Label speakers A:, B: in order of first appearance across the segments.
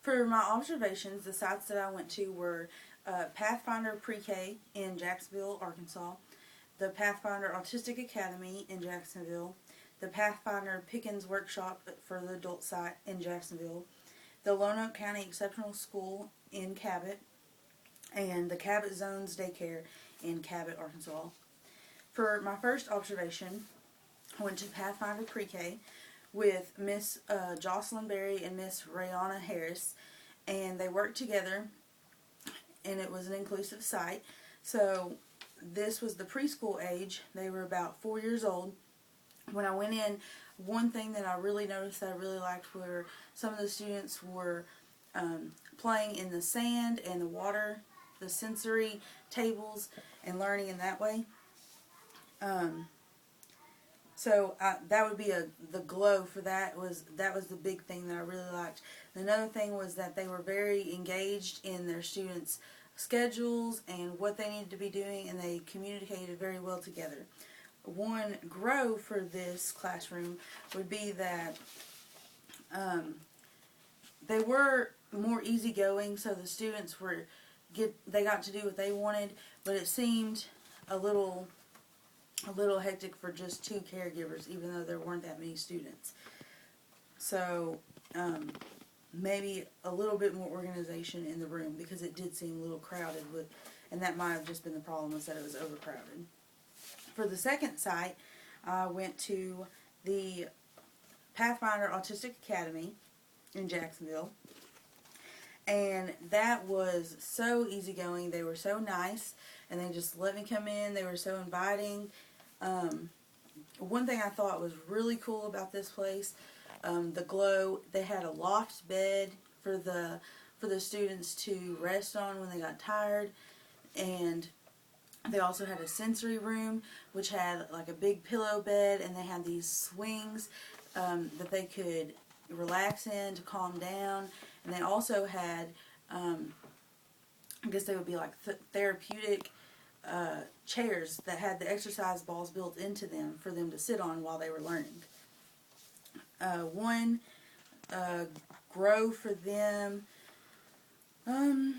A: For my observations, the sites that I went to were Pathfinder Pre-K in Jacksonville, Arkansas, the Pathfinder Autistic Academy in Jacksonville, the Pathfinder Pickens Workshop for the adult site in Jacksonville, the Lonoke County Exceptional School in Cabot, and the Cabot Zones Daycare in Cabot, Arkansas. For my first observation, I went to Pathfinder Pre-K with Miss Jocelyn Berry and Miss Rayana Harris, and they worked together, and it was an inclusive site. So this was the preschool age. They were about 4 years old. When I went in, one thing that I really noticed that I really liked were some of the students were playing in the sand and the water, the sensory tables, and learning in that way. So that would be the glow for that was the big thing that I really liked. Another thing was that they were very engaged in their students' schedules and what they needed to be doing, and they communicated very well together. One grow for this classroom would be that they were more easygoing, so the students they got to do what they wanted, but it seemed a little hectic for just 2 caregivers, even though there weren't that many students. So maybe a little bit more organization in the room, because it did seem a little crowded, and that might have just been the problem, was that it was overcrowded. For the second site, I went to the Pathfinder Autistic Academy in Jacksonville, and that was so easygoing. They were so nice, and they just let me come in. They were so inviting. One thing I thought was really cool about this place, the glow, they had a loft bed for the students to rest on when they got tired, and they also had a sensory room which had like a big pillow bed, and they had these swings that they could relax in to calm down, and they also had I guess they would be like therapeutic chairs that had the exercise balls built into them for them to sit on while they were learning. One grow for them, I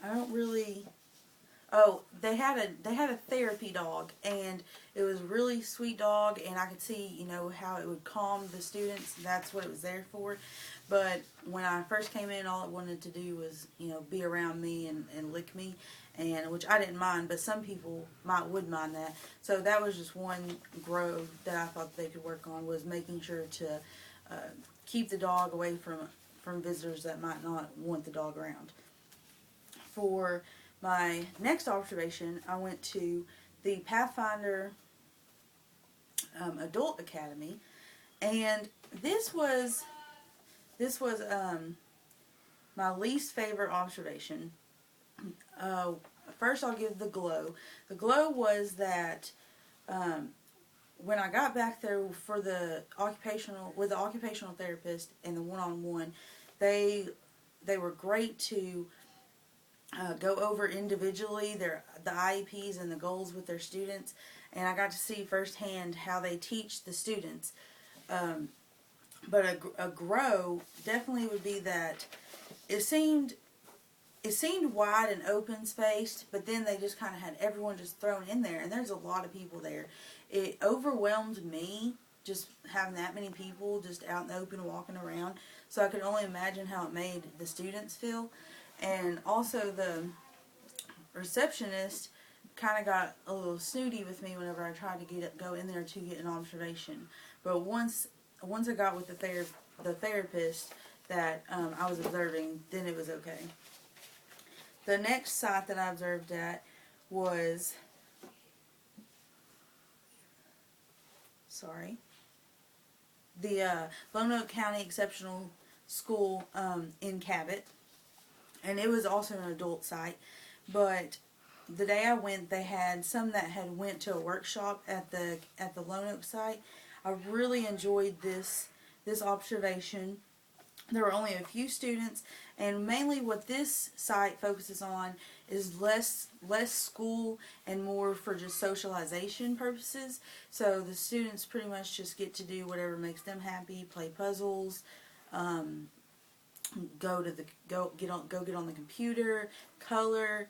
A: don't really. Oh, they had a therapy dog, and it was a really sweet dog, and I could see, how it would calm the students. That's what it was there for. But when I first came in, all it wanted to do was, be around me and lick me, and which I didn't mind, but some people would mind that. So that was just one grow that I thought they could work on, was making sure to keep the dog away from visitors that might not want the dog around. For my next observation, I went to the Pathfinder Adult Academy, and this was my least favorite observation. First, I'll give the glow. The glow was that when I got back there for with the occupational therapist and the one-on-one, they were great to go over individually the IEPs and the goals with their students, and I got to see firsthand how they teach the students. But a grow definitely would be that it seemed wide and open spaced, but then they just kind of had everyone just thrown in there, and there's a lot of people there. It overwhelmed me just having that many people just out in the open walking around, so I could only imagine how it made the students feel. And also the receptionist kind of got a little snooty with me whenever I tried to go in there to get an observation. But once I got with the therapist that I was observing, then it was okay. The next site that I observed at was the Lonoke County Exceptional School in Cabot. And it was also an adult site, but the day I went, they had some that had went to a workshop at the Lonoke site. I really enjoyed this observation. There were only a few students, and mainly what this site focuses on is less school and more for just socialization purposes. So the students pretty much just get to do whatever makes them happy, play puzzles, um, go get on the computer, color.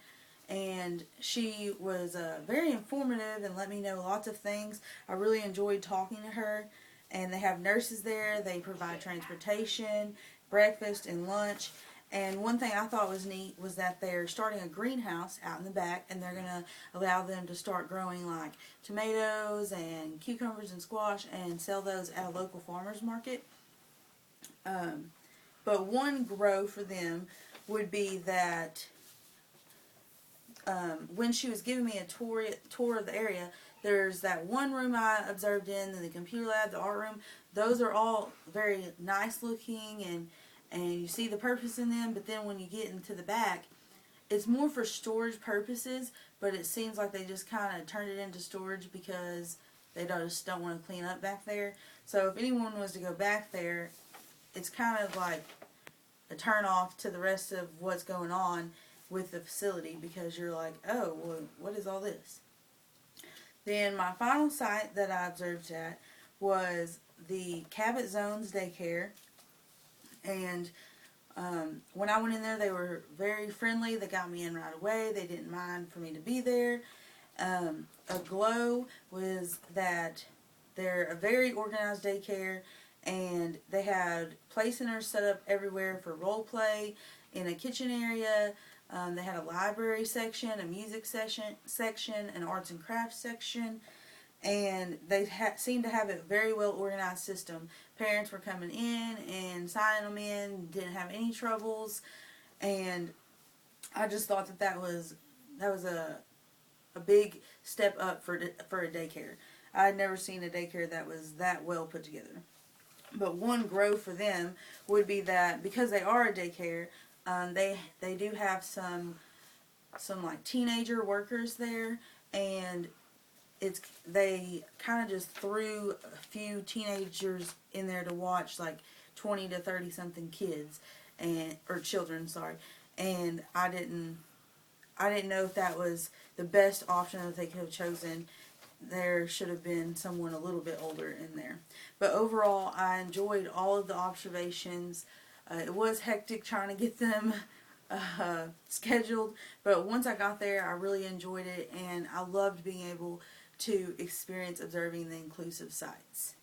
A: And she was very informative and let me know lots of things. I really enjoyed talking to her. And they have nurses there. They provide transportation, breakfast, and lunch. And one thing I thought was neat was that they're starting a greenhouse out in the back, and they're going to allow them to start growing like tomatoes and cucumbers and squash and sell those at a local farmer's market. But one grow for them would be that when she was giving me a tour of the area, there's that one room I observed in, then the computer lab, the art room. Those are all very nice looking, and you see the purpose in them. But then when you get into the back, it's more for storage purposes. But it seems like they just kind of turned it into storage because they just don't want to clean up back there. So if anyone was to go back there, it's kind of like a turn off to the rest of what's going on with the facility, because you're like, oh, well, what is all this? Then my final site that I observed at was the Cabot Zones Daycare. And when I went in there, they were very friendly. They got me in right away. They didn't mind for me to be there. A glow was that they're a very organized daycare, and they had play centers set up everywhere for role play, in a kitchen area. They had a library section, a music section, an arts and crafts section, and they seemed to have a very well organized system. Parents were coming in and signing them in, didn't have any troubles, and I just thought that was a big step up for a daycare. I had never seen a daycare that was that well put together. But one grow for them would be that because they are a daycare, they do have some like teenager workers there, and they kind of just threw a few teenagers in there to watch like 20 to 30 something kids or children, sorry. And I didn't know if that was the best option that they could have chosen. There should have been someone a little bit older in there. But overall, I enjoyed all of the observations. It was hectic trying to get them scheduled, but once I got there, I really enjoyed it, and I loved being able to experience observing the inclusive sites.